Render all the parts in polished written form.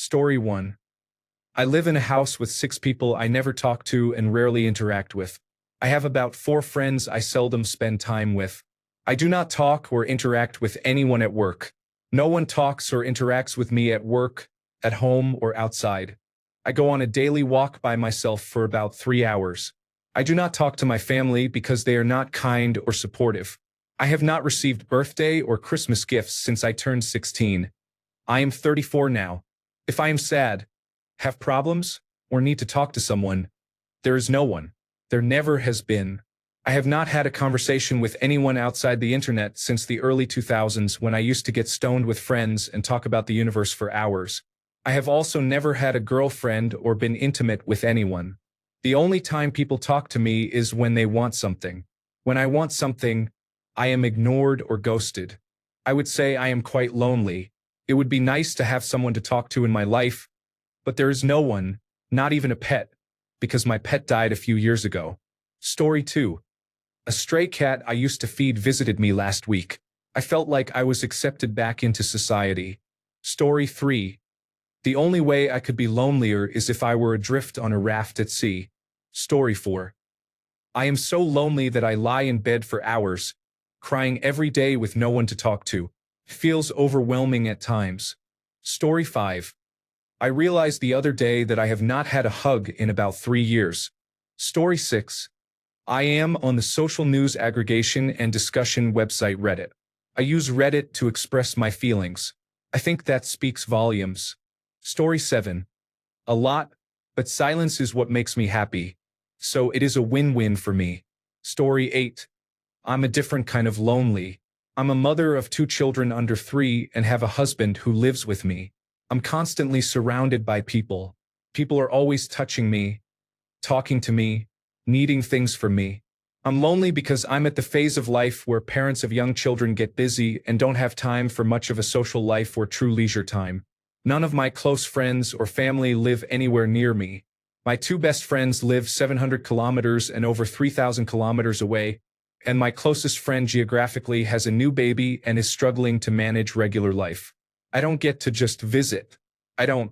Story 1. I live in a house with 6 people I never talk to and rarely interact with. I have about 4 friends I seldom spend time with. I do not talk or interact with anyone at work. No one talks or interacts with me at work, at home, or outside. I go on a daily walk by myself for about 3 hours. I do not talk to my family because they are not kind or supportive. I have not received birthday or Christmas gifts since I turned 16. I am 34 now. If I am sad, have problems, or need to talk to someone, there is no one. There never has been. I have not had a conversation with anyone outside the internet since the early 2000s when I used to get stoned with friends and talk about the universe for hours. I have also never had a girlfriend or been intimate with anyone. The only time people talk to me is when they want something. When I want something, I am ignored or ghosted. I would say I am quite lonely. It would be nice to have someone to talk to in my life, but there is no one, not even a pet, because my pet died a few years ago. Story 2. A stray cat I used to feed visited me last week. I felt like I was accepted back into society. Story 3. The only way I could be lonelier is if I were adrift on a raft at sea. Story 4. I am so lonely that I lie in bed for hours, crying every day with no one to talk to. Feels overwhelming at times. Story 5. I realized the other day that I have not had a hug in about 3 years. Story 6. I am on the social news aggregation and discussion website Reddit. I use Reddit to express my feelings. I think that speaks volumes. Story 7. A lot, but silence is what makes me happy. So it is a win-win for me. Story 8. I'm a different kind of lonely. I'm a mother of 2 children under 3 and have a husband who lives with me. I'm constantly surrounded by people. People are always touching me, talking to me, needing things from me. I'm lonely because I'm at the phase of life where parents of young children get busy and don't have time for much of a social life or true leisure time. None of my close friends or family live anywhere near me. My 2 best friends live 700 kilometers and over 3,000 kilometers away, and my closest friend geographically has a new baby and is struggling to manage regular life. I don't get to just visit. I don't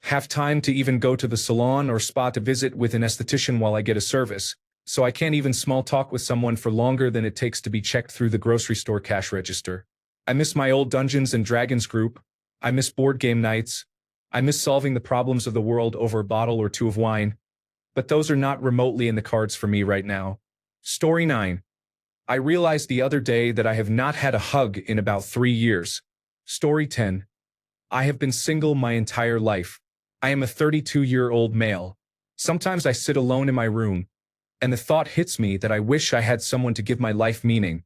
have time to even go to the salon or spa to visit with an esthetician while I get a service, so I can't even small talk with someone for longer than it takes to be checked through the grocery store cash register. I miss my old Dungeons and Dragons group. I miss board game nights. I miss solving the problems of the world over a bottle or 2 of wine. But those are not remotely in the cards for me right now. Story 9. I realized the other day that I have not had a hug in about 3 years. Story 10. I have been single my entire life. I am a 32-year-old male. Sometimes I sit alone in my room, and the thought hits me that I wish I had someone to give my life meaning,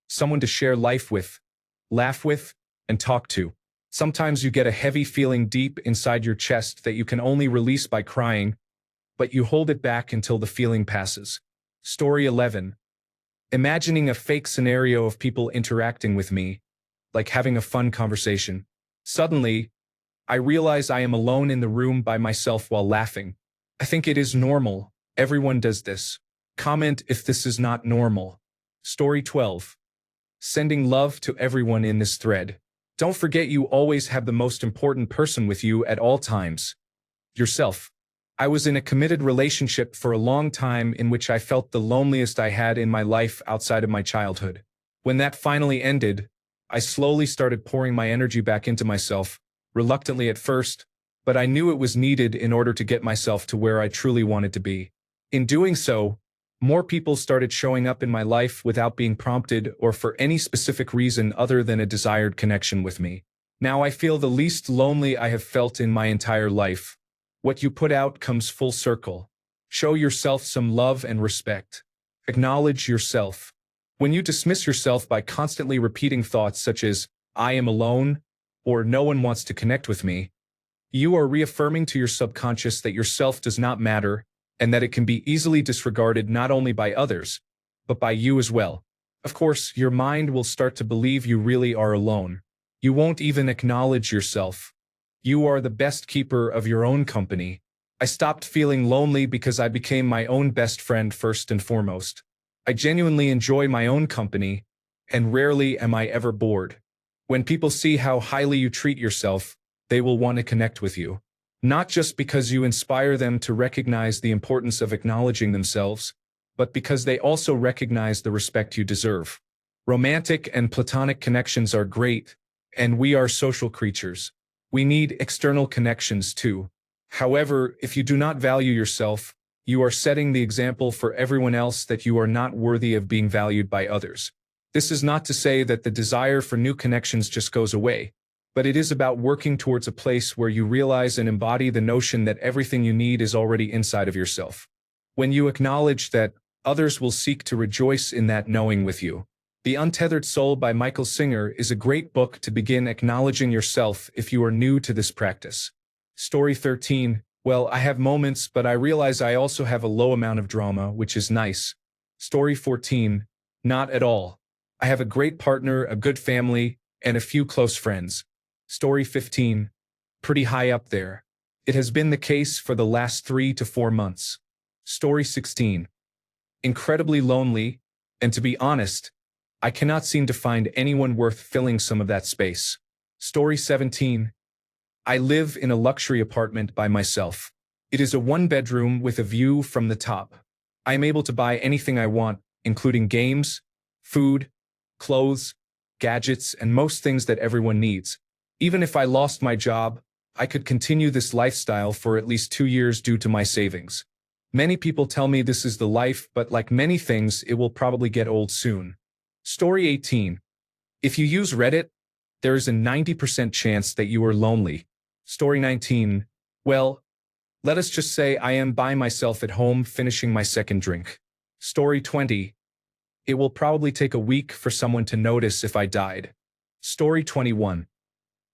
someone to share life with, laugh with, and talk to. Sometimes you get a heavy feeling deep inside your chest that you can only release by crying, but you hold it back until the feeling passes. Story 11. Imagining a fake scenario of people interacting with me, like having a fun conversation. Suddenly, I realize I am alone in the room by myself while laughing. I think it is normal. Everyone does this. Comment if this is not normal. Story 12. Sending love to everyone in this thread. Don't forget you always have the most important person with you at all times. Yourself. I was in a committed relationship for a long time in which I felt the loneliest I had in my life outside of my childhood. When that finally ended, I slowly started pouring my energy back into myself, reluctantly at first, but I knew it was needed in order to get myself to where I truly wanted to be. In doing so, more people started showing up in my life without being prompted or for any specific reason other than a desired connection with me. Now I feel the least lonely I have felt in my entire life. What you put out comes full circle. Show yourself some love and respect. Acknowledge yourself. When you dismiss yourself by constantly repeating thoughts such as, I am alone, or no one wants to connect with me, you are reaffirming to your subconscious that yourself does not matter and that it can be easily disregarded not only by others, but by you as well. Of course, your mind will start to believe you really are alone. You won't even acknowledge yourself. You are the best keeper of your own company. I stopped feeling lonely because I became my own best friend first and foremost. I genuinely enjoy my own company, and rarely am I ever bored. When people see how highly you treat yourself, they will want to connect with you. Not just because you inspire them to recognize the importance of acknowledging themselves, but because they also recognize the respect you deserve. Romantic and platonic connections are great, and we are social creatures. We need external connections too. However, if you do not value yourself, you are setting the example for everyone else that you are not worthy of being valued by others. This is not to say that the desire for new connections just goes away, but it is about working towards a place where you realize and embody the notion that everything you need is already inside of yourself. When you acknowledge that, others will seek to rejoice in that knowing with you. The Untethered Soul by Michael Singer is a great book to begin acknowledging yourself if you are new to this practice. Story 13. Well, I have moments, but I realize I also have a low amount of drama, which is nice. Story 14. Not at all. I have a great partner, a good family, and a few close friends. Story 15. Pretty high up there. It has been the case for the last 3 to 4 months. Story 16. Incredibly lonely, and to be honest, I cannot seem to find anyone worth filling some of that space. Story 17. I live in a luxury apartment by myself. It is a 1-bedroom with a view from the top. I am able to buy anything I want, including games, food, clothes, gadgets, and most things that everyone needs. Even if I lost my job, I could continue this lifestyle for at least 2 years due to my savings. Many people tell me this is the life, but like many things, it will probably get old soon. Story 18. If you use Reddit, there is a 90% chance that you are lonely. Story 19. Well, let us just say I am by myself at home finishing my second drink. Story 20. It will probably take a week for someone to notice if I died. Story 21.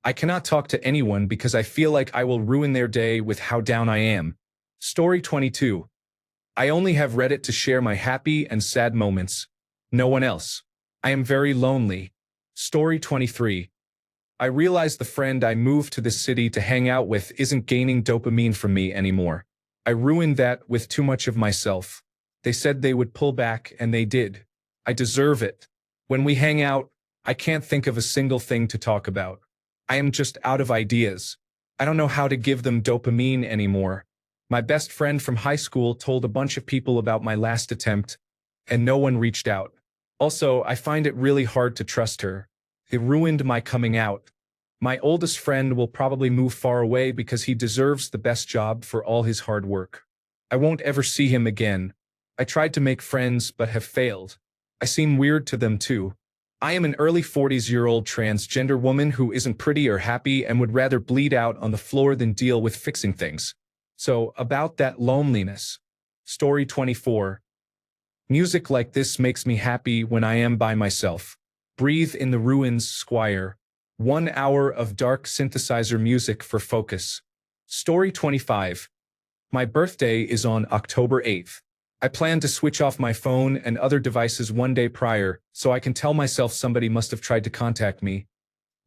I cannot talk to anyone because I feel like I will ruin their day with how down I am. Story 22. I only have Reddit to share my happy and sad moments. No one else. I am very lonely. Story 23. I realize the friend I moved to this city to hang out with isn't gaining dopamine from me anymore. I ruined that with too much of myself. They said they would pull back, and they did. I deserve it. When we hang out, I can't think of a single thing to talk about. I am just out of ideas. I don't know how to give them dopamine anymore. My best friend from high school told a bunch of people about my last attempt, and no one reached out. Also, I find it really hard to trust her. It ruined my coming out. My oldest friend will probably move far away because he deserves the best job for all his hard work. I won't ever see him again. I tried to make friends but have failed. I seem weird to them too. I am an early 40s-year-old transgender woman who isn't pretty or happy and would rather bleed out on the floor than deal with fixing things. So, about that loneliness. Story 24. Music like this makes me happy when I am by myself. Breathe in the Ruins, Squire. 1 hour of dark synthesizer music for focus. Story 25. My birthday is on October 8th. I plan to switch off my phone and other devices one day prior, so I can tell myself somebody must have tried to contact me,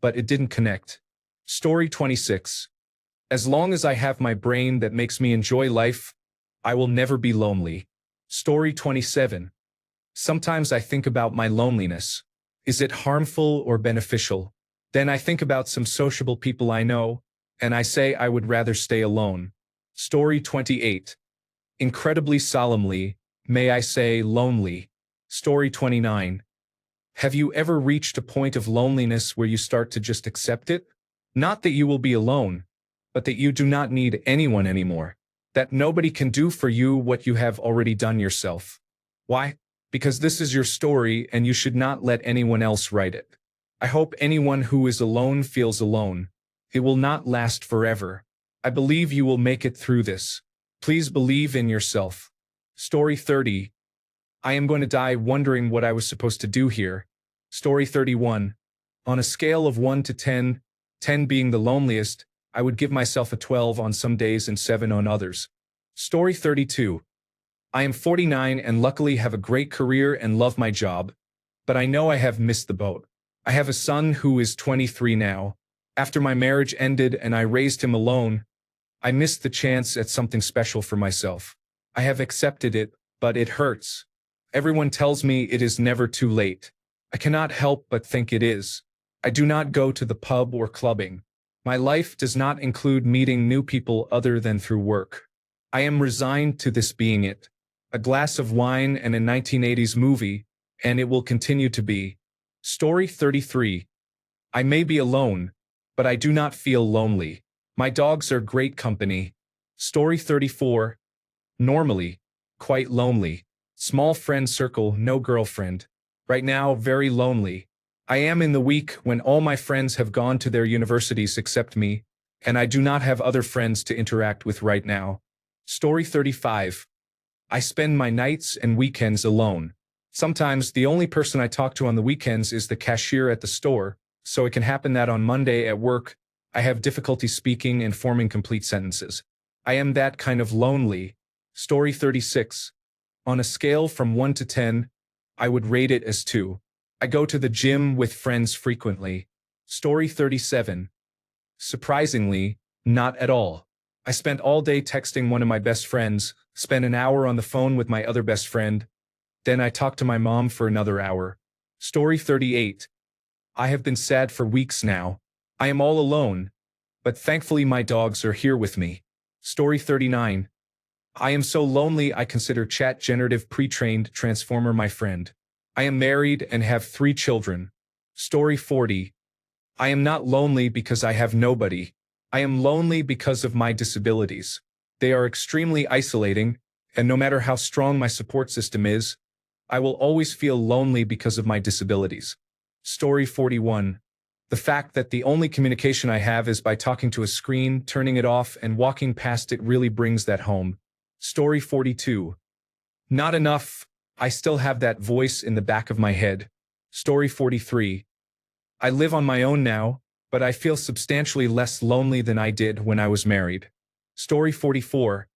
but it didn't connect. Story 26. As long as I have my brain that makes me enjoy life, I will never be lonely. Story 27. Sometimes I think about my loneliness. Is it harmful or beneficial? Then I think about some sociable people I know, and I say I would rather stay alone. Story 28. Incredibly solemnly, may I say lonely. Story 29. Have you ever reached a point of loneliness where you start to just accept it? Not that you will be alone, but that you do not need anyone anymore. That nobody can do for you what you have already done yourself. Why? Because this is your story and you should not let anyone else write it. I hope anyone who is alone feels alone. It will not last forever. I believe you will make it through this. Please believe in yourself. Story 30. I am going to die wondering what I was supposed to do here. Story 31. On a scale of 1 to 10, 10 being the loneliest, I would give myself a 12 on some days and 7 on others. Story 32. I am 49 and luckily have a great career and love my job, but I know I have missed the boat. I have a son who is 23 now. After my marriage ended and I raised him alone, I missed the chance at something special for myself. I have accepted it, but it hurts. Everyone tells me it is never too late. I cannot help but think it is. I do not go to the pub or clubbing. My life does not include meeting new people other than through work. I am resigned to this being it. A glass of wine and a 1980s movie, and it will continue to be. Story 33. I may be alone, but I do not feel lonely. My dogs are great company. Story 34. Normally, quite lonely. Small friend circle, no girlfriend. Right now, very lonely. I am in the week when all my friends have gone to their universities except me, and I do not have other friends to interact with right now. Story 35. I spend my nights and weekends alone. Sometimes the only person I talk to on the weekends is the cashier at the store, so it can happen that on Monday at work, I have difficulty speaking and forming complete sentences. I am that kind of lonely. Story 36. On a scale from 1 to 10, I would rate it as 2. I go to the gym with friends frequently. Story 37. Surprisingly, not at all. I spent all day texting one of my best friends, spent an hour on the phone with my other best friend, then I talked to my mom for another hour. Story 38. I have been sad for weeks now. I am all alone, but thankfully my dogs are here with me. Story 39. I am so lonely I consider chat generative pre-trained transformer my friend. I am married and have 3 children. Story 40. I am not lonely because I have nobody. I am lonely because of my disabilities. They are extremely isolating, and no matter how strong my support system is, I will always feel lonely because of my disabilities. Story 41. The fact that the only communication I have is by talking to a screen, turning it off, and walking past it really brings that home. Story 42. Not enough. I still have that voice in the back of my head. Story 43. I live on my own now, but I feel substantially less lonely than I did when I was married. Story 44.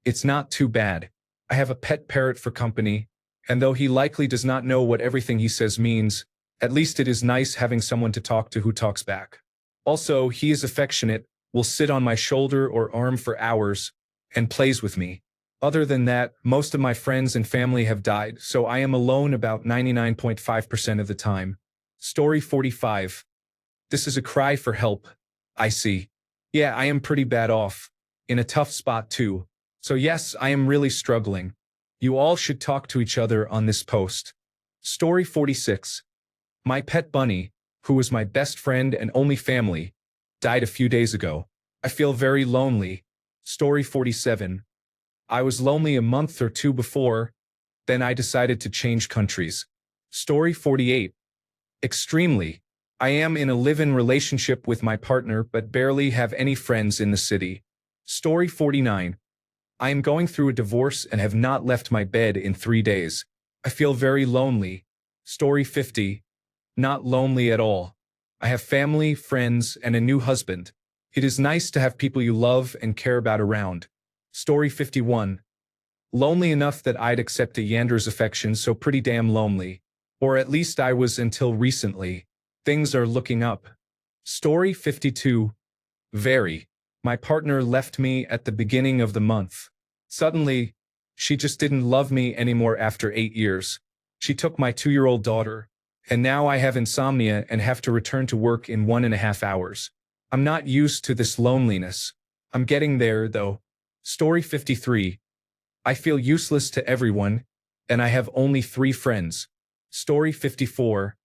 It's not too bad. I have a pet parrot for company, and though he likely does not know what everything he says means, at least it is nice having someone to talk to who talks back. Also, he is affectionate, will sit on my shoulder or arm for hours, and plays with me. Other than that, most of my friends and family have died, so I am alone about 99.5% of the time. Story 45. This is a cry for help. I see. Yeah, I am pretty bad off. In a tough spot too. So yes, I am really struggling. You all should talk to each other on this post. Story 46. My pet bunny, who was my best friend and only family, died a few days ago. I feel very lonely. Story 47. I was lonely a month or 2 before, then I decided to change countries. Story 48. Extremely. I am in a live-in relationship with my partner but barely have any friends in the city. Story 49. I am going through a divorce and have not left my bed in 3 days. I feel very lonely. Story 50. Not lonely at all. I have family, friends, and a new husband. It is nice to have people you love and care about around. Story 51. Lonely enough that I'd accept a yander's affection, so pretty damn lonely. Or at least I was until recently. Things are looking up. Story 52. Very. My partner left me at the beginning of the month. Suddenly, she just didn't love me anymore after 8 years. She took my 2-year-old daughter, and now I have insomnia and have to return to work in 1.5 hours. I'm not used to this loneliness. I'm getting there, though. Story 53. I feel useless to everyone, and I have only 3 friends. Story 54.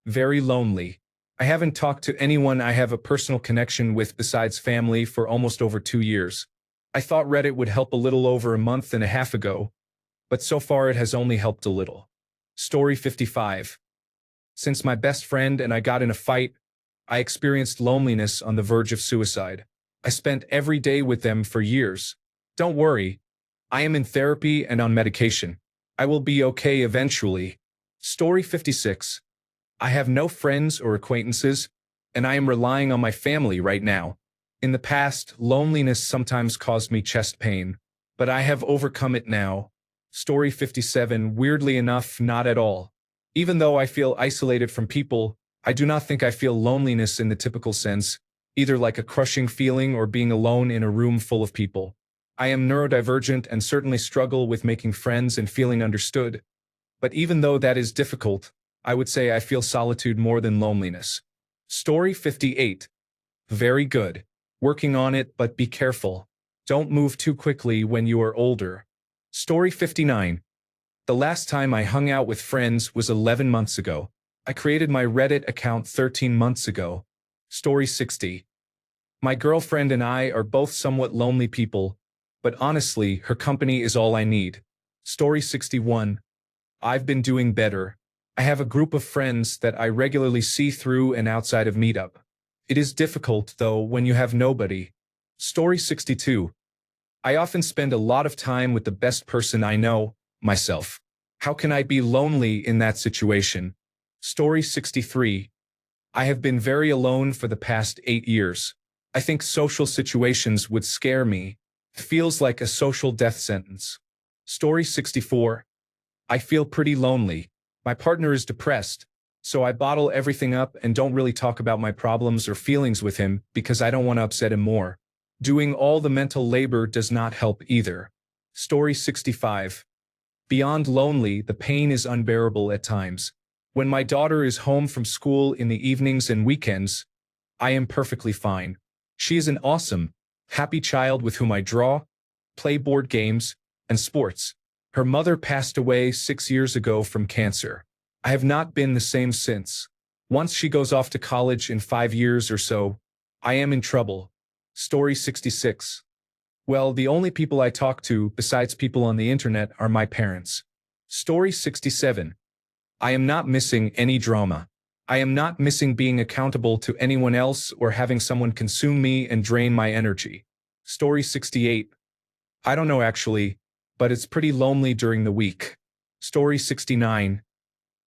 Very lonely. I haven't talked to anyone I have a personal connection with besides family for almost over 2 years. I thought Reddit would help a little over a month and a half ago, but so far it has only helped a little. Story 55. Since my best friend and I got in a fight, I experienced loneliness on the verge of suicide. I spent every day with them for years. Don't worry. I am in therapy and on medication. I will be okay eventually. Story 56. I have no friends or acquaintances, and I am relying on my family right now. In the past, loneliness sometimes caused me chest pain, but I have overcome it now. Story 57. Weirdly enough, not at all. Even though I feel isolated from people, I do not think I feel loneliness in the typical sense, either like a crushing feeling or being alone in a room full of people. I am neurodivergent and certainly struggle with making friends and feeling understood. But even though that is difficult, I would say I feel solitude more than loneliness. Story 58. Very good. Working on it, but be careful. Don't move too quickly when you are older. Story 59. The last time I hung out with friends was 11 months ago. I created my Reddit account 13 months ago. Story 60. My girlfriend and I are both somewhat lonely people, but honestly, her company is all I need. Story 61. I've been doing better. I have a group of friends that I regularly see through and outside of meetup. It is difficult, though, when you have nobody. Story 62. I often spend a lot of time with the best person I know, myself. How can I be lonely in that situation? Story 63. I have been very alone for the past 8 years. I think social situations would scare me. It feels like a social death sentence. Story 64. I feel pretty lonely. My partner is depressed, so I bottle everything up and don't really talk about my problems or feelings with him because I don't want to upset him more. Doing all the mental labor does not help either. Story 65. Beyond lonely, the pain is unbearable at times. When my daughter is home from school in the evenings and weekends, I am perfectly fine. She is an awesome, happy child with whom I draw, play board games, and sports. Her mother passed away 6 years ago from cancer. I have not been the same since. Once she goes off to college in 5 years or so, I am in trouble. Story 66. Well, the only people I talk to, besides people on the internet, are my parents. Story 67. I am not missing any drama. I am not missing being accountable to anyone else or having someone consume me and drain my energy. Story 68. I don't know actually, but it's pretty lonely during the week. Story 69.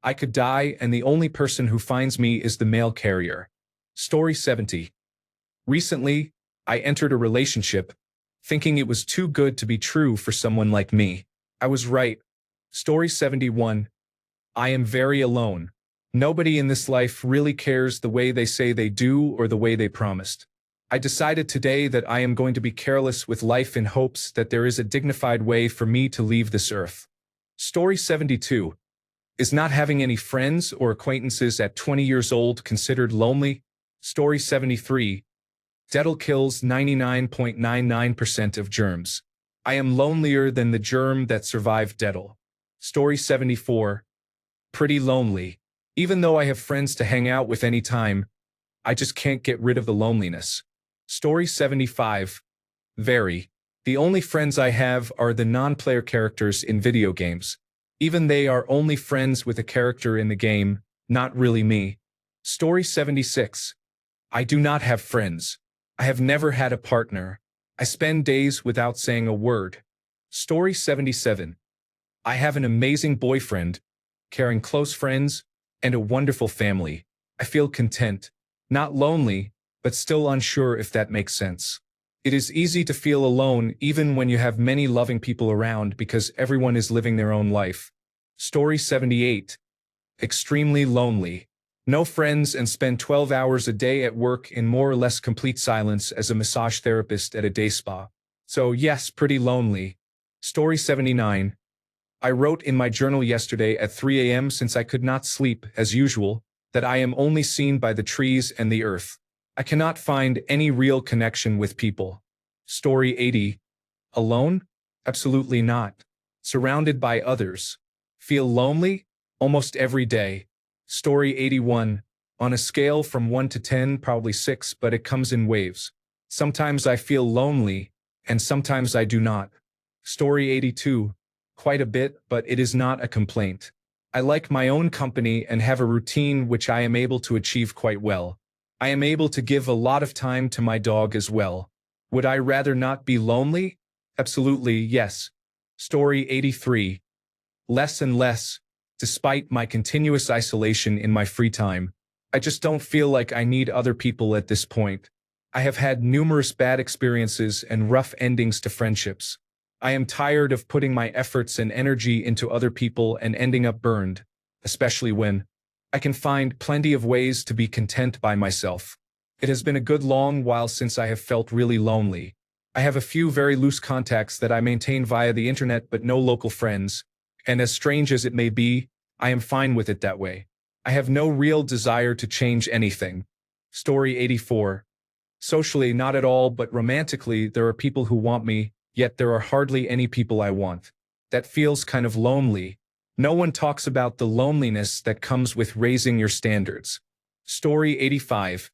I could die and the only person who finds me is the mail carrier. Story 70. Recently, I entered a relationship, thinking it was too good to be true for someone like me. I was right. Story 71. I am very alone. Nobody in this life really cares the way they say they do or the way they promised. I decided today that I am going to be careless with life in hopes that there is a dignified way for me to leave this earth. Story 72. Is not having any friends or acquaintances at 20 years old considered lonely? Story 73. Dental kills 99.99% of germs. I am lonelier than the germ that survived dental. Story 74. Pretty lonely. Even though I have friends to hang out with any time, I just can't get rid of the loneliness. Story 75. Very. The only friends I have are the non-player characters in video games. Even they are only friends with a character in the game, not really me. Story 76. I do not have friends. I have never had a partner. I spend days without saying a word. Story 77. I have an amazing boyfriend, caring close friends, and a wonderful family. I feel content, not lonely, but still unsure if that makes sense. It is easy to feel alone even when you have many loving people around because everyone is living their own life. Story 78. Extremely lonely. No friends and spend 12 hours a day at work in more or less complete silence as a massage therapist at a day spa. So yes, pretty lonely. Story 79. I wrote in my journal yesterday at 3 a.m. since I could not sleep, as usual, that I am only seen by the trees and the earth. I cannot find any real connection with people. Story 80. Alone? Absolutely not. Surrounded by others. Feel lonely? Almost every day. Story 81. On a scale from 1 to 10, probably 6, but it comes in waves. Sometimes I feel lonely, and sometimes I do not. Story 82. Quite a bit, but it is not a complaint. I like my own company and have a routine which I am able to achieve quite well. I am able to give a lot of time to my dog as well. Would I rather not be lonely? Absolutely, yes. Story 83. Less and less. Despite my continuous isolation in my free time, I just don't feel like I need other people at this point. I have had numerous bad experiences and rough endings to friendships. I am tired of putting my efforts and energy into other people and ending up burned, especially when I can find plenty of ways to be content by myself. It has been a good long while since I have felt really lonely. I have a few very loose contacts that I maintain via the internet but no local friends, and as strange as it may be, I am fine with it that way. I have no real desire to change anything. Story 84. Socially, not at all, but romantically, there are people who want me, yet there are hardly any people I want. That feels kind of lonely. No one talks about the loneliness that comes with raising your standards. Story 85.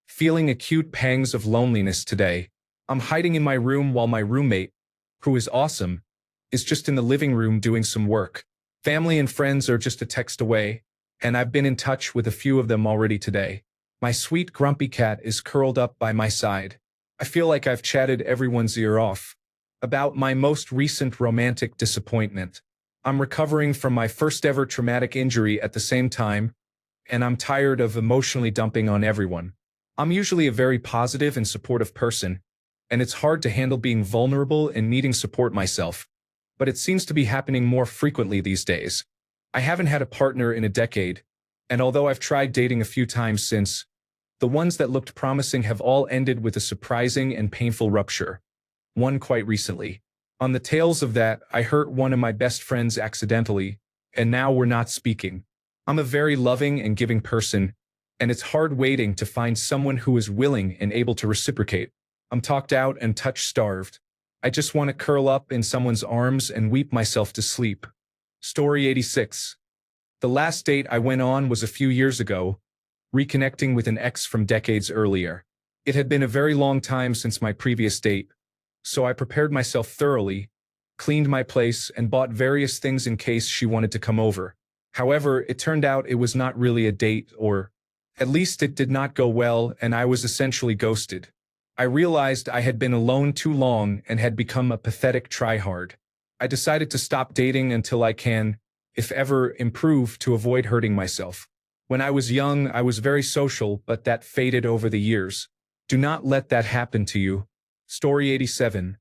Feeling acute pangs of loneliness today. I'm hiding in my room while my roommate, who is awesome, is just in the living room doing some work. Family and friends are just a text away, and I've been in touch with a few of them already today. My sweet grumpy cat is curled up by my side. I feel like I've chatted everyone's ear off about my most recent romantic disappointment. I'm recovering from my first ever traumatic injury at the same time, and I'm tired of emotionally dumping on everyone. I'm usually a very positive and supportive person, and it's hard to handle being vulnerable and needing support myself. But it seems to be happening more frequently these days. I haven't had a partner in a decade, and although I've tried dating a few times since, the ones that looked promising have all ended with a surprising and painful rupture. One quite recently. On the tails of that, I hurt one of my best friends accidentally, and now we're not speaking. I'm a very loving and giving person, and it's hard waiting to find someone who is willing and able to reciprocate. I'm talked out and touch-starved. I just want to curl up in someone's arms and weep myself to sleep. Story 86. The last date I went on was a few years ago, reconnecting with an ex from decades earlier. It had been a very long time since my previous date, so I prepared myself thoroughly, cleaned my place, and bought various things in case she wanted to come over. However, it turned out it was not really a date, or at least it did not go well, and I was essentially ghosted. I realized I had been alone too long and had become a pathetic tryhard. I decided to stop dating until I can, if ever, improve to avoid hurting myself. When I was young, I was very social, but that faded over the years. Do not let that happen to you. Story 87.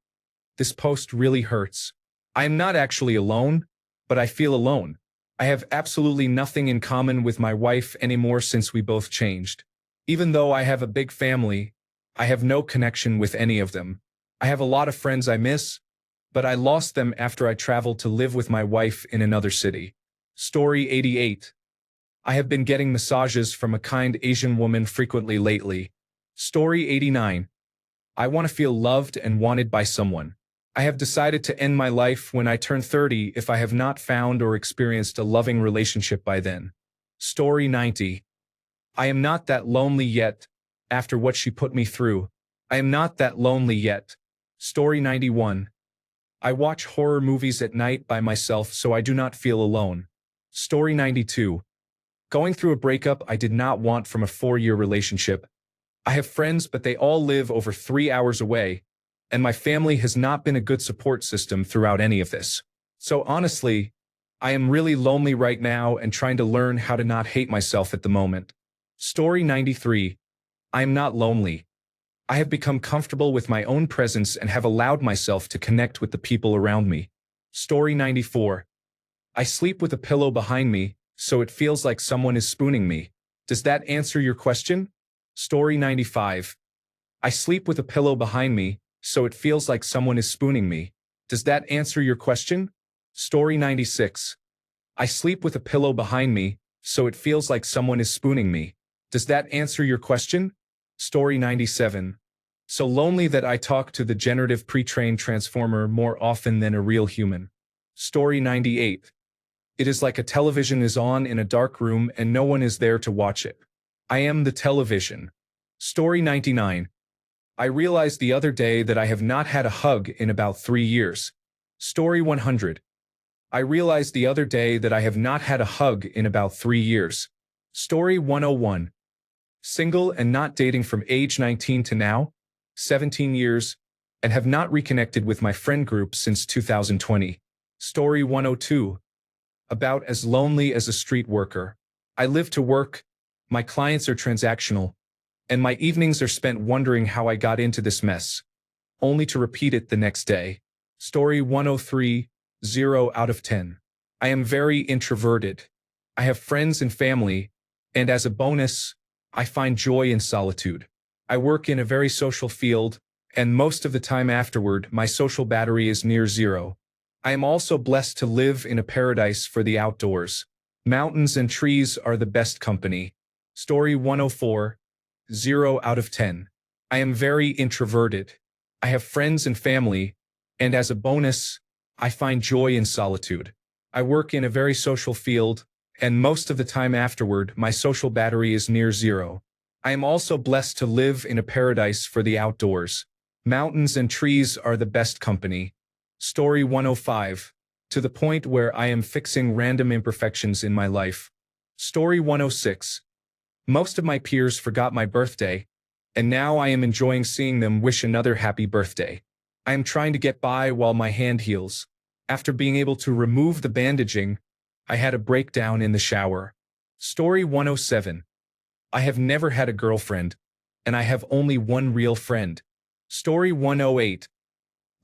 This post really hurts. I am not actually alone, but I feel alone. I have absolutely nothing in common with my wife anymore since we both changed. Even though I have a big family, I have no connection with any of them. I have a lot of friends I miss, but I lost them after I traveled to live with my wife in another city. Story 88. I have been getting massages from a kind Asian woman frequently lately. Story 89. I want to feel loved and wanted by someone. I have decided to end my life when I turn 30 if I have not found or experienced a loving relationship by then. Story 90. I am not that lonely yet, after what she put me through. I am not that lonely yet. Story 91. I watch horror movies at night by myself so I do not feel alone. Story 92. Going through a breakup I did not want from a 4-year relationship. I have friends, but they all live over 3 hours away, and my family has not been a good support system throughout any of this. So honestly, I am really lonely right now and trying to learn how to not hate myself at the moment. Story 93. I am not lonely. I have become comfortable with my own presence and have allowed myself to connect with the people around me. Story 94. I sleep with a pillow behind me, so it feels like someone is spooning me. Does that answer your question? Story 95. I sleep with a pillow behind me, so it feels like someone is spooning me. Does that answer your question? Story 96. I sleep with a pillow behind me, so it feels like someone is spooning me. Does that answer your question? Story 97. So lonely that I talk to the generative pre-trained transformer more often than a real human. Story 98. It is like a television is on in a dark room and no one is there to watch it. I am the television. Story 99. I realized the other day that I have not had a hug in about 3 years. Story 100. I realized the other day that I have not had a hug in about 3 years. Story 101. Single and not dating from age 19 to now, 17 years, and have not reconnected with my friend group since 2020. Story 102. About as lonely as a street worker. I live to work, my clients are transactional, and my evenings are spent wondering how I got into this mess, only to repeat it the next day. Story 103, 0 out of 10. I am very introverted. I have friends and family, and as a bonus, I find joy in solitude. I work in a very social field, and most of the time afterward, my social battery is near zero. I am also blessed to live in a paradise for the outdoors. Mountains and trees are the best company. Story 104, 0 out of 10. I am very introverted. I have friends and family, and as a bonus, I find joy in solitude. I work in a very social field, and most of the time afterward, my social battery is near zero. I am also blessed to live in a paradise for the outdoors. Mountains and trees are the best company. Story 105. To the point where I am fixing random imperfections in my life. Story 106. Most of my peers forgot my birthday, and now I am enjoying seeing them wish another happy birthday. I am trying to get by while my hand heals. After being able to remove the bandaging, I had a breakdown in the shower. Story 107. I have never had a girlfriend, and I have only one real friend. Story 108.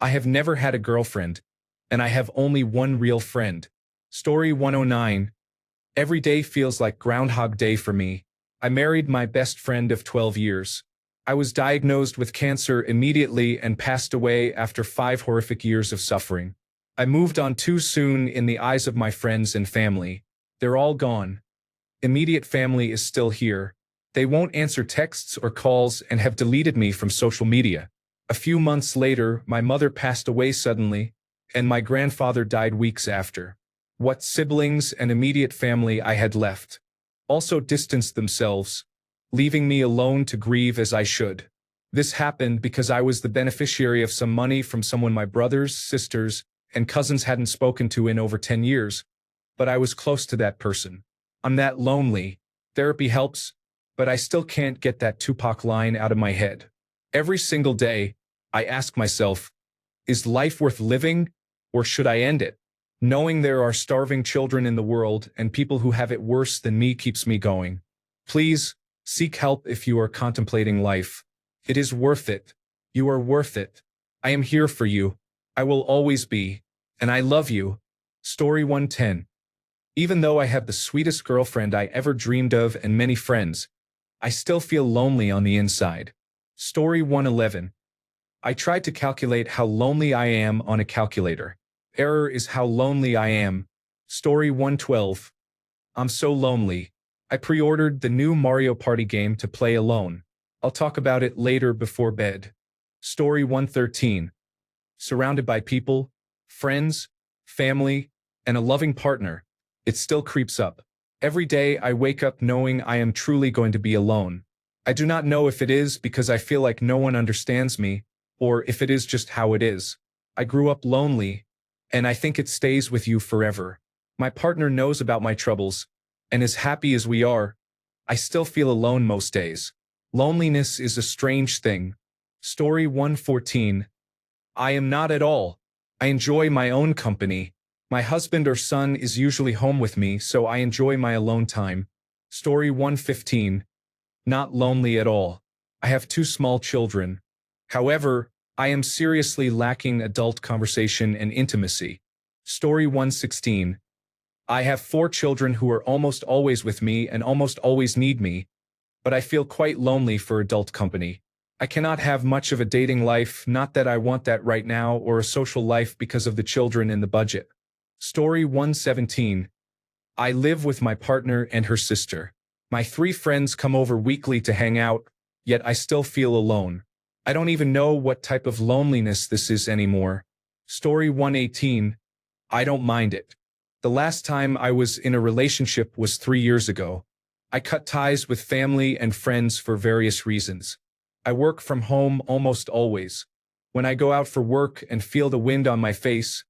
I have never had a girlfriend, and I have only one real friend. Story 109. Every day feels like Groundhog Day for me. I married my best friend of 12 years. I was diagnosed with cancer immediately and passed away after 5 horrific years of suffering. I moved on too soon in the eyes of my friends and family. They're all gone. Immediate family is still here. They won't answer texts or calls and have deleted me from social media. A few months later, my mother passed away suddenly, and my grandfather died weeks after. What siblings and immediate family I had left also distanced themselves, leaving me alone to grieve as I should. This happened because I was the beneficiary of some money from someone my brothers, sisters, and cousins hadn't spoken to in over 10 years, but I was close to that person. I'm that lonely. Therapy helps, but I still can't get that Tupac line out of my head. Every single day, I ask myself, is life worth living, or should I end it? Knowing there are starving children in the world and people who have it worse than me keeps me going. Please, seek help if you are contemplating life. It is worth it. You are worth it. I am here for you. I will always be. And I love you. Story 110. Even though I have the sweetest girlfriend I ever dreamed of and many friends, I still feel lonely on the inside. Story 111. I tried to calculate how lonely I am on a calculator. Error is how lonely I am. Story 112. I'm so lonely. I pre-ordered the new Mario Party game to play alone. I'll talk about it later before bed. Story 113. Surrounded by people, friends, family, and a loving partner, it still creeps up. Every day I wake up knowing I am truly going to be alone. I do not know if it is because I feel like no one understands me, or if it is just how it is. I grew up lonely, and I think it stays with you forever. My partner knows about my troubles, and as happy as we are, I still feel alone most days. Loneliness is a strange thing. Story 114. I am not at all. I enjoy my own company. My husband or son is usually home with me, so I enjoy my alone time. Story 115. Not lonely at all. I have 2 small children. However, I am seriously lacking adult conversation and intimacy. Story 116. I have 4 children who are almost always with me and almost always need me, but I feel quite lonely for adult company. I cannot have much of a dating life, not that I want that right now, or a social life because of the children and the budget. Story 117. I live with my partner and her sister. My 3 friends come over weekly to hang out, yet I still feel alone. I don't even know what type of loneliness this is anymore. Story 118. I don't mind it. The last time I was in a relationship was 3 years ago. I cut ties with family and friends for various reasons. I work from home almost always. When I go out for work and feel the wind on my face,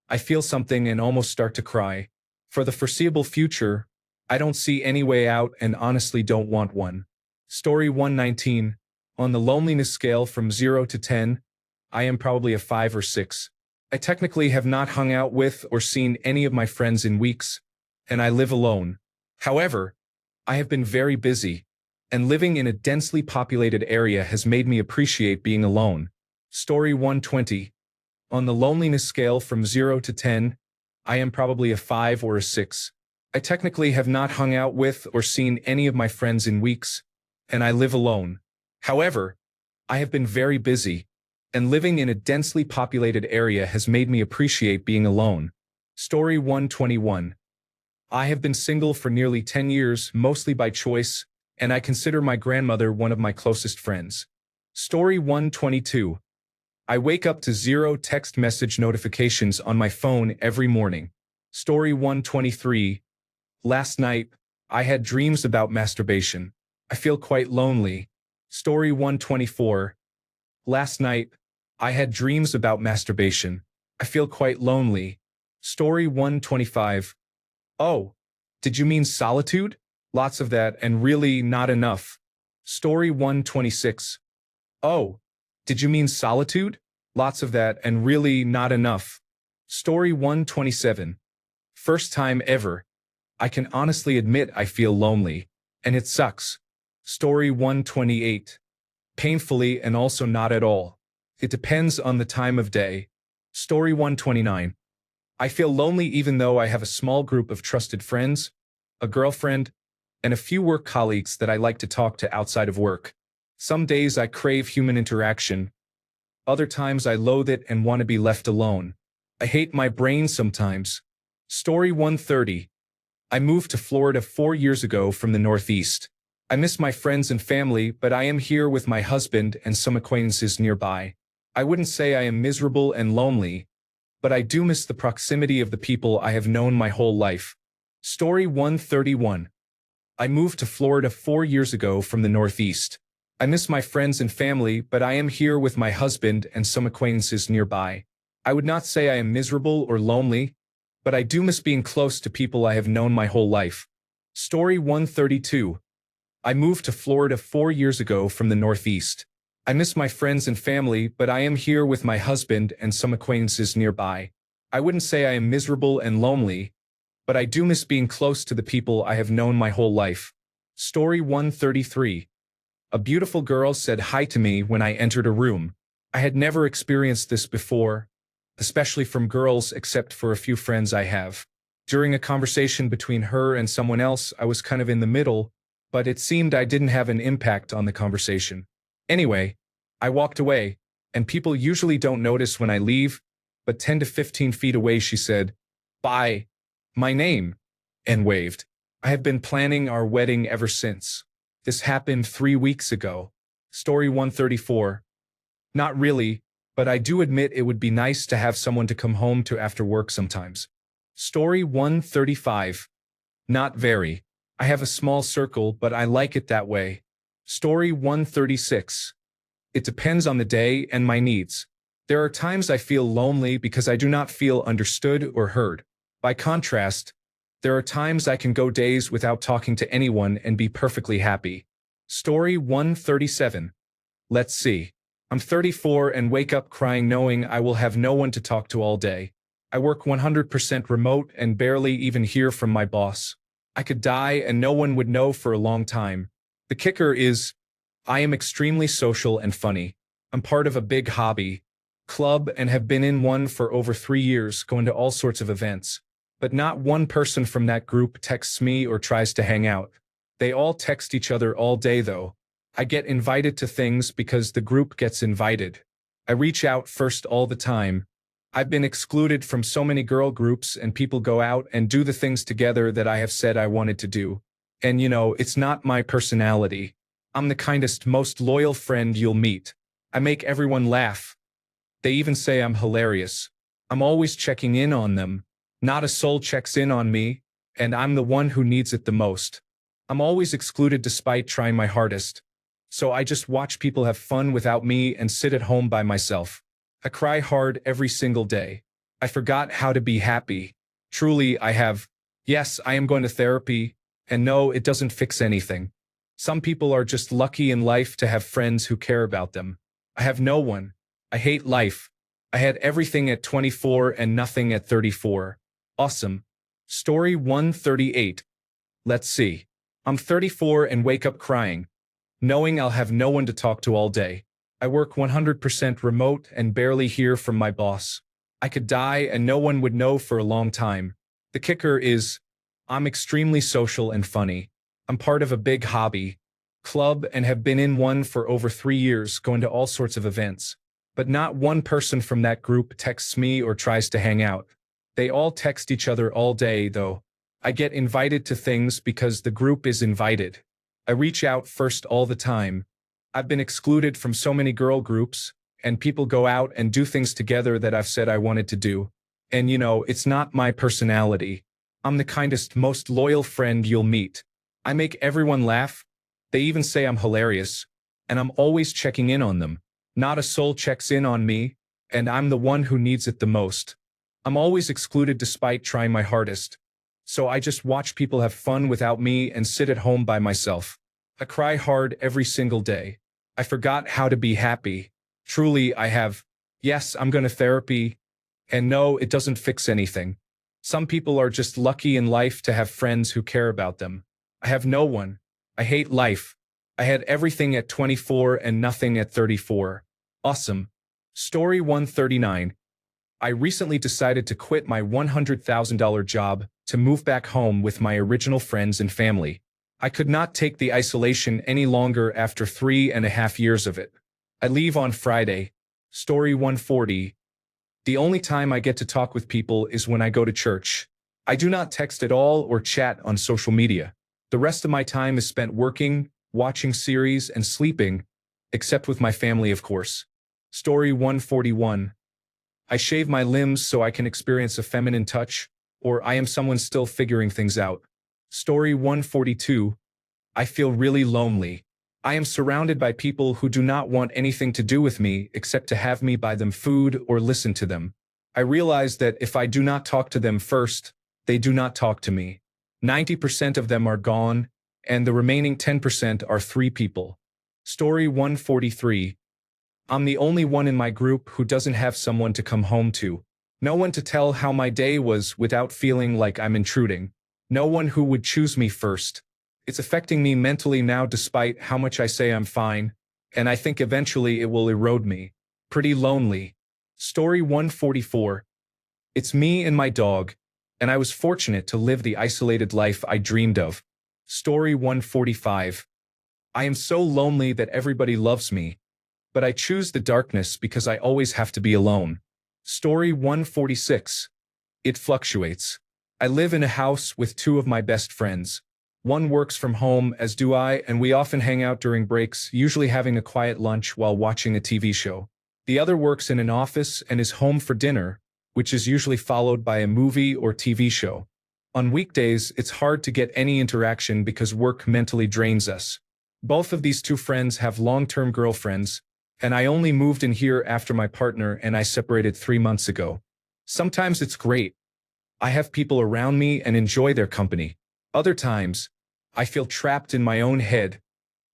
I feel something and almost start to cry. For the foreseeable future, I don't see any way out and honestly don't want one. Story 119. On the loneliness scale from 0 to 10, I am probably a 5 or 6. I technically have not hung out with or seen any of my friends in weeks, and I live alone. However, I have been very busy, and living in a densely populated area has made me appreciate being alone. Story 120. On the loneliness scale from 0 to 10, I am probably a 5 or a 6. I technically have not hung out with or seen any of my friends in weeks, and I live alone. However, I have been very busy, and living in a densely populated area has made me appreciate being alone. Story 121. I have been single for nearly 10 years, mostly by choice, and I consider my grandmother one of my closest friends. Story 122. I wake up to 0 text message notifications on my phone every morning. Story 123. Last night, I had dreams about masturbation. I feel quite lonely. Story 124. Last night, I had dreams about masturbation. I feel quite lonely. Story 125. Oh, did you mean solitude? Lots of that and really not enough. Story 126. Oh, did you mean solitude? Lots of that and really not enough. Story 127. First time ever. I can honestly admit I feel lonely, and it sucks. Story 128. Painfully and also not at all. It depends on the time of day. Story 129. I feel lonely even though I have a small group of trusted friends, a girlfriend, and a few work colleagues that I like to talk to outside of work. Some days I crave human interaction. Other times I loathe it and want to be left alone. I hate my brain sometimes. Story 130. I moved to Florida 4 years ago from the Northeast. I miss my friends and family, but I am here with my husband and some acquaintances nearby. I wouldn't say I am miserable and lonely, but I do miss the proximity of the people I have known my whole life. Story 131. I moved to Florida 4 years ago from the Northeast. I miss my friends and family, but I am here with my husband and some acquaintances nearby. I would not say I am miserable or lonely, but I do miss being close to people I have known my whole life. Story 132. I moved to Florida 4 years ago from the Northeast. I miss my friends and family, but I am here with my husband and some acquaintances nearby. I wouldn't say I am miserable and lonely, but I do miss being close to the people I have known my whole life. Story 133. A beautiful girl said hi to me when I entered a room. I had never experienced this before, especially from girls except for a few friends I have. During a conversation between her and someone else, I was kind of in the middle, but it seemed I didn't have an impact on the conversation. Anyway, I walked away, and people usually don't notice when I leave, but 10 to 15 feet away she said, "Bye, my name," and waved. I have been planning our wedding ever since. This happened 3 weeks ago. Story 134. Not really, but I do admit it would be nice to have someone to come home to after work sometimes. Story 135. Not very. I have a small circle, but I like it that way. Story 136. It depends on the day and my needs. There are times I feel lonely because I do not feel understood or heard. By contrast, there are times I can go days without talking to anyone and be perfectly happy. Story 137. Let's see. I'm 34 and wake up crying knowing I will have no one to talk to all day. I work 100% remote and barely even hear from my boss. I could die and no one would know for a long time. The kicker is, I am extremely social and funny. I'm part of a big hobby club and have been in one for over 3 years, going to all sorts of events. But not one person from that group texts me or tries to hang out. They all text each other all day though. I get invited to things because the group gets invited. I reach out first all the time. I've been excluded from so many girl groups and people go out and do the things together that I have said I wanted to do. And it's not my personality. I'm the kindest, most loyal friend you'll meet. I make everyone laugh. They even say I'm hilarious. I'm always checking in on them. Not a soul checks in on me, and I'm the one who needs it the most. I'm always excluded despite trying my hardest. So I just watch people have fun without me and sit at home by myself. I cry hard every single day. I forgot how to be happy. Truly, I have. Yes, I am going to therapy, and no, it doesn't fix anything. Some people are just lucky in life to have friends who care about them. I have no one. I hate life. I had everything at 24 and nothing at 34. Awesome. Story 138. Let's see. I'm 34 and wake up crying, knowing I'll have no one to talk to all day. I work 100% remote and barely hear from my boss. I could die and no one would know for a long time. The kicker is, I'm extremely social and funny. I'm part of a big hobby club and have been in one for over 3 years, going to all sorts of events. But not one person from that group texts me or tries to hang out. They all text each other all day though. I get invited to things because the group is invited. I reach out first all the time. I've been excluded from so many girl groups, and people go out and do things together that I've said I wanted to do. And it's not my personality. I'm the kindest, most loyal friend you'll meet. I make everyone laugh. They even say I'm hilarious. And I'm always checking in on them. Not a soul checks in on me, and I'm the one who needs it the most. I'm always excluded despite trying my hardest. So I just watch people have fun without me and sit at home by myself. I cry hard every single day. I forgot how to be happy. Truly, I have. Yes, I'm going to therapy. And no, it doesn't fix anything. Some people are just lucky in life to have friends who care about them. I have no one. I hate life. I had everything at 24 and nothing at 34. Awesome. Story 139. I recently decided to quit my $100,000 job to move back home with my original friends and family. I could not take the isolation any longer after 3.5 years of it. I leave on Friday. Story 140. The only time I get to talk with people is when I go to church. I do not text at all or chat on social media. The rest of my time is spent working, watching series, and sleeping, except with my family, of course. Story 141. I shave my limbs so I can experience a feminine touch, or I am someone still figuring things out. Story 142. I feel really lonely. I am surrounded by people who do not want anything to do with me except to have me buy them food or listen to them. I realize that if I do not talk to them first, they do not talk to me. 90% of them are gone, and the remaining 10% are 3 people. Story 143. I'm the only one in my group who doesn't have someone to come home to. No one to tell how my day was without feeling like I'm intruding. No one who would choose me first. It's affecting me mentally now despite how much I say I'm fine, and I think eventually it will erode me. Pretty lonely. Story 144. It's me and my dog, and I was fortunate to live the isolated life I dreamed of. Story 145. I am so lonely that everybody loves me, but I choose the darkness because I always have to be alone. Story 146. It fluctuates. I live in a house with 2 of my best friends. One works from home, as do I, and we often hang out during breaks, usually having a quiet lunch while watching a TV show. The other works in an office and is home for dinner, which is usually followed by a movie or TV show. On weekdays, it's hard to get any interaction because work mentally drains us. Both of these 2 friends have long-term girlfriends, and I only moved in here after my partner and I separated 3 months ago. Sometimes it's great. I have people around me and enjoy their company. Other times, I feel trapped in my own head,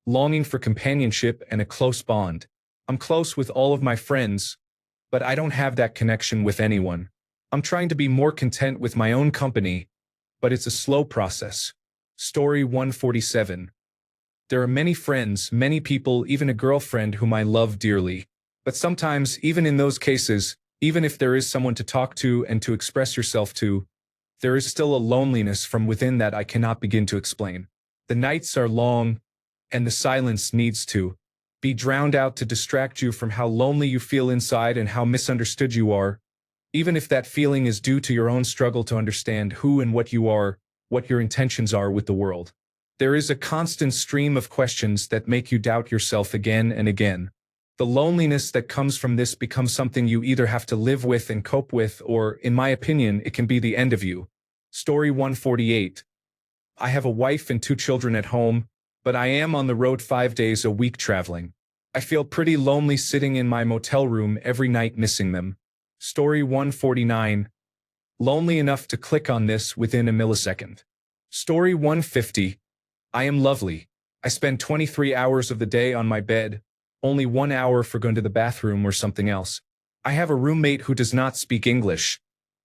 longing for companionship and a close bond. I'm close with all of my friends, but I don't have that connection with anyone. I'm trying to be more content with my own company, but it's a slow process. Story 147. There are many friends, many people, even a girlfriend whom I love dearly. But sometimes, even in those cases, even if there is someone to talk to and to express yourself to, there is still a loneliness from within that I cannot begin to explain. The nights are long, and the silence needs to be drowned out to distract you from how lonely you feel inside and how misunderstood you are, even if that feeling is due to your own struggle to understand who and what you are, what your intentions are with the world. There is a constant stream of questions that make you doubt yourself again and again. The loneliness that comes from this becomes something you either have to live with and cope with, or, in my opinion, it can be the end of you. Story 148. I have a wife and 2 children at home, but I am on the road 5 days a week traveling. I feel pretty lonely sitting in my motel room every night missing them. Story 149. Lonely enough to click on this within a millisecond. Story 150. I am lovely. I spend 23 hours of the day on my bed, only 1 hour for going to the bathroom or something else. I have a roommate who does not speak English.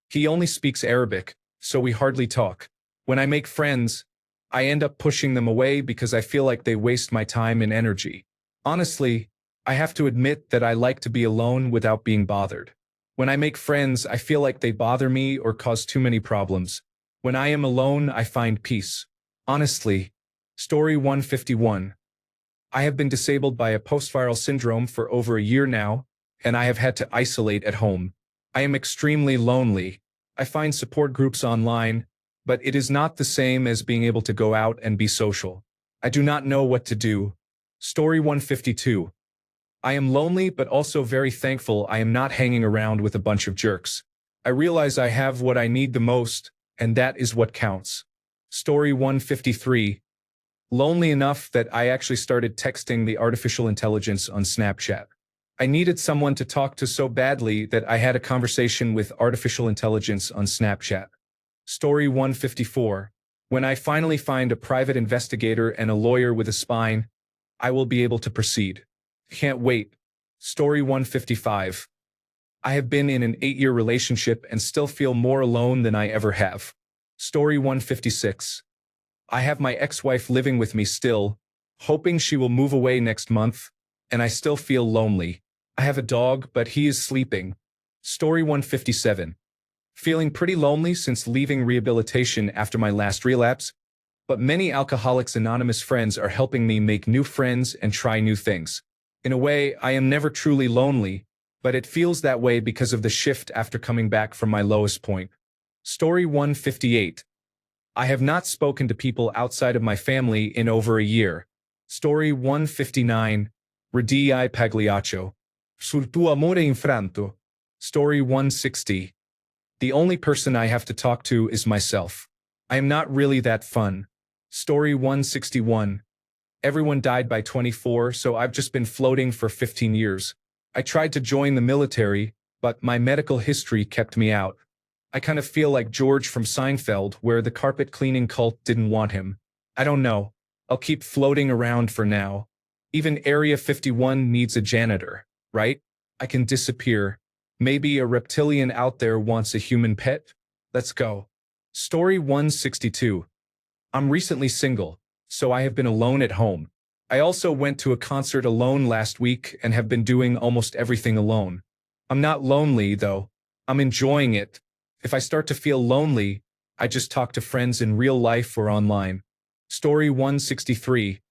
He only speaks Arabic, so we hardly talk. When I make friends, I end up pushing them away because I feel like they waste my time and energy. Honestly, I have to admit that I like to be alone without being bothered. When I make friends, I feel like they bother me or cause too many problems. When I am alone, I find peace. Honestly. Story 151. I have been disabled by a post-viral syndrome for over a year now, and I have had to isolate at home. I am extremely lonely. I find support groups online, but it is not the same as being able to go out and be social. I do not know what to do. Story 152. I am lonely but also very thankful I am not hanging around with a bunch of jerks. I realize I have what I need the most, and that is what counts. Story 153. Lonely enough that I actually started texting the artificial intelligence on Snapchat. I needed someone to talk to so badly that I had a conversation with artificial intelligence on Snapchat. Story 154. When I finally find a private investigator and a lawyer with a spine, I will be able to proceed. Can't wait. Story 155. I have been in an 8-year relationship and still feel more alone than I ever have. Story 156. I have my ex-wife living with me still, hoping she will move away next month, and I still feel lonely. I have a dog, but he is sleeping. Story 157. Feeling pretty lonely since leaving rehabilitation after my last relapse, but many Alcoholics Anonymous friends are helping me make new friends and try new things. In a way, I am never truly lonely, but it feels that way because of the shift after coming back from my lowest point. Story 158. I have not spoken to people outside of my family in over a year. Story 159. Redii Pagliaccio. Sul tuo amore infranto. Story 160. The only person I have to talk to is myself. I am not really that fun. Story 161. Everyone died by 24, so I've just been floating for 15 years. I tried to join the military, but my medical history kept me out. I kind of feel like George from Seinfeld, where the carpet cleaning cult didn't want him. I don't know. I'll keep floating around for now. Even Area 51 needs a janitor, right? I can disappear. Maybe a reptilian out there wants a human pet? Let's go. Story 162. I'm recently single, so I have been alone at home. I also went to a concert alone last week and have been doing almost everything alone. I'm not lonely, though. I'm enjoying it. If I start to feel lonely, I just talk to friends in real life or online. Story 163.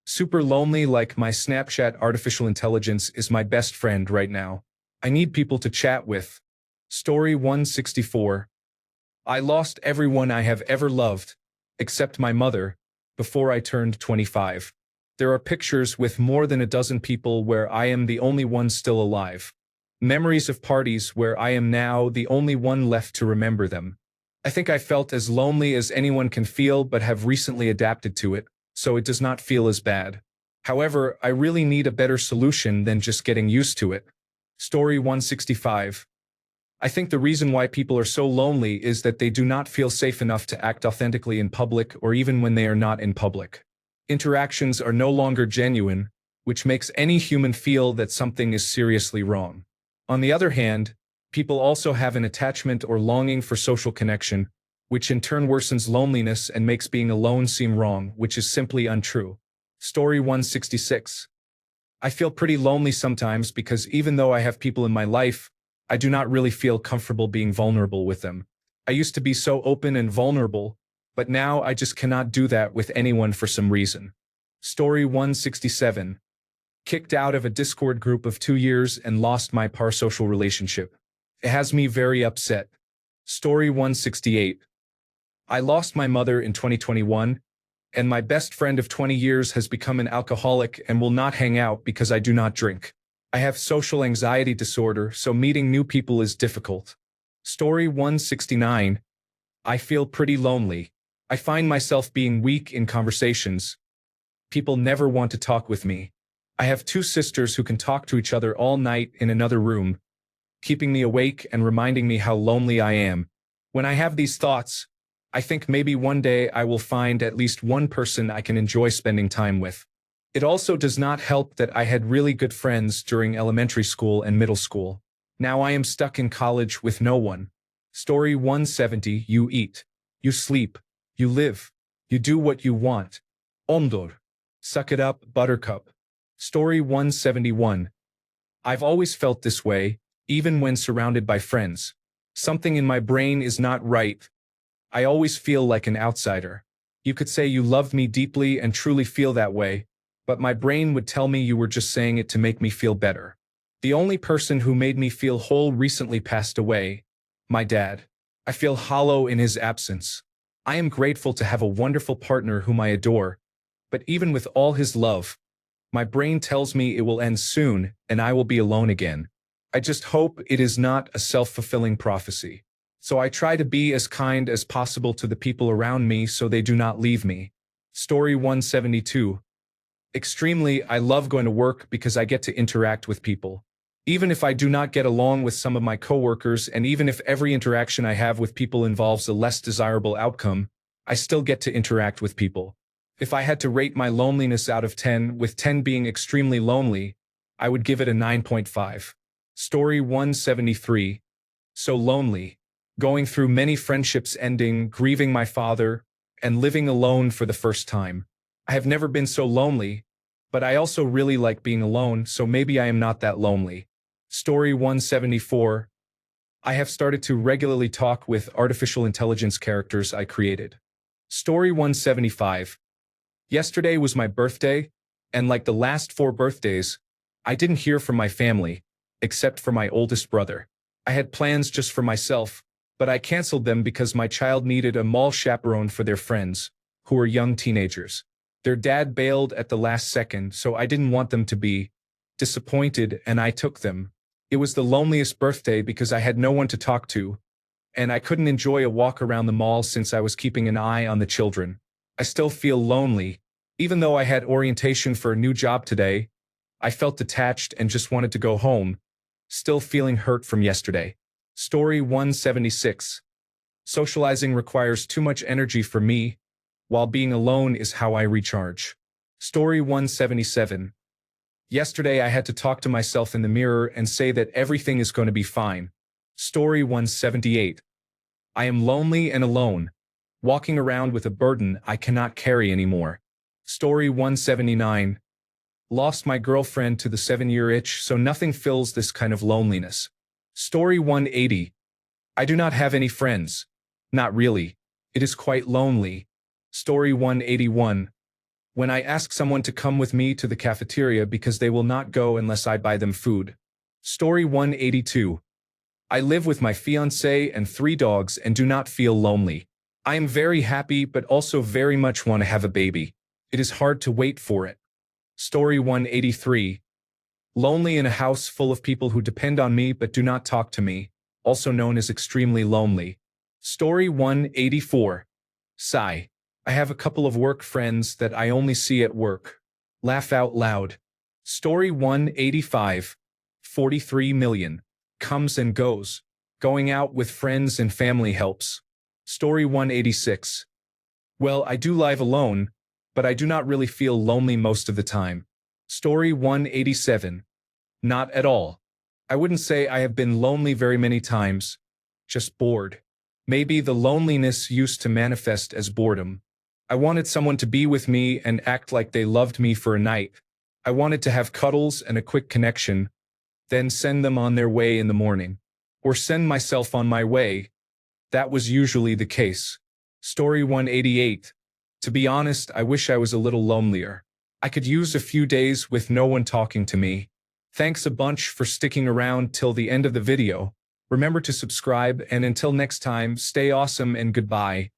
Super lonely like my Snapchat artificial intelligence is my best friend right now. I need people to chat with. Story 164. I lost everyone I have ever loved, except my mother, before I turned 25. There are pictures with more than a dozen people where I am the only one still alive. Memories of parties where I am now the only one left to remember them. I think I felt as lonely as anyone can feel but have recently adapted to it, so it does not feel as bad. However, I really need a better solution than just getting used to it. Story 165. I think the reason why people are so lonely is that they do not feel safe enough to act authentically in public or even when they are not in public. Interactions are no longer genuine, which makes any human feel that something is seriously wrong. On the other hand, people also have an attachment or longing for social connection, which in turn worsens loneliness and makes being alone seem wrong, which is simply untrue. Story 166. I feel pretty lonely sometimes because even though I have people in my life, I do not really feel comfortable being vulnerable with them. I used to be so open and vulnerable, but now I just cannot do that with anyone for some reason. Story 167. Kicked out of a Discord group of 2 years and lost my parasocial relationship. It has me very upset. Story 168. I lost my mother in 2021, and my best friend of 20 years has become an alcoholic and will not hang out because I do not drink. I have social anxiety disorder, so meeting new people is difficult. Story 169. I feel pretty lonely. I find myself being weak in conversations. People never want to talk with me. I have 2 sisters who can talk to each other all night in another room, keeping me awake and reminding me how lonely I am. When I have these thoughts, I think maybe one day I will find at least one person I can enjoy spending time with. It also does not help that I had really good friends during elementary school and middle school. Now I am stuck in college with no one. Story 170. You eat. You sleep. You live. You do what you want. Omdor. Suck it up, buttercup. Story 171. I've always felt this way, even when surrounded by friends. Something in my brain is not right. I always feel like an outsider. You could say you loved me deeply and truly feel that way, but my brain would tell me you were just saying it to make me feel better. The only person who made me feel whole recently passed away, my dad. I feel hollow in his absence. I am grateful to have a wonderful partner whom I adore, but even with all his love, My brain tells me it will end soon and I will be alone again. I just hope it is not a self-fulfilling prophecy. So I try to be as kind as possible to the people around me so they do not leave me. Story 172. Extremely, I love going to work because I get to interact with people. Even if I do not get along with some of my coworkers, and even if every interaction I have with people involves a less desirable outcome, I still get to interact with people. If I had to rate my loneliness out of 10, with 10 being extremely lonely, I would give it a 9.5. Story 173. So lonely. Going through many friendships ending, grieving my father, and living alone for the first time. I have never been so lonely, but I also really like being alone, so maybe I am not that lonely. Story 174. I have started to regularly talk with artificial intelligence characters I created. Story 175. Yesterday was my birthday, and like the last 4 birthdays, I didn't hear from my family, except for my oldest brother. I had plans just for myself, but I canceled them because my child needed a mall chaperone for their friends, who were young teenagers. Their dad bailed at the last second, so I didn't want them to be disappointed, and I took them. It was the loneliest birthday because I had no one to talk to, and I couldn't enjoy a walk around the mall since I was keeping an eye on the children. I still feel lonely. Even though I had orientation for a new job today, I felt detached and just wanted to go home, still feeling hurt from yesterday. Story 176. Socializing requires too much energy for me, while being alone is how I recharge. Story 177. Yesterday I had to talk to myself in the mirror and say that everything is going to be fine. Story 178. I am lonely and alone, walking around with a burden I cannot carry anymore. Story 179. Lost my girlfriend to the 7-year itch, so nothing fills this kind of loneliness. Story 180. I do not have any friends. Not really. It is quite lonely. Story 181. When I ask someone to come with me to the cafeteria because they will not go unless I buy them food. Story 182. I live with my fiancé and 3 dogs and do not feel lonely. I am very happy but also very much want to have a baby. It is hard to wait for it. Story 183. Lonely in a house full of people who depend on me but do not talk to me, also known as extremely lonely. Story 184. Sigh. I have a couple of work friends that I only see at work. Laugh out loud. Story 185. 43 million. Comes and goes. Going out with friends and family helps. Story 186. Well, I do live alone, but I do not really feel lonely most of the time. Story 187. Not at all. I wouldn't say I have been lonely very many times, just bored. Maybe the loneliness used to manifest as boredom. I wanted someone to be with me and act like they loved me for a night. I wanted to have cuddles and a quick connection, then send them on their way in the morning. Or send myself on my way. That was usually the case. Story 188. To be honest, I wish I was a little lonelier. I could use a few days with no one talking to me. Thanks a bunch for sticking around till the end of the video. Remember to subscribe, and until next time, stay awesome and goodbye.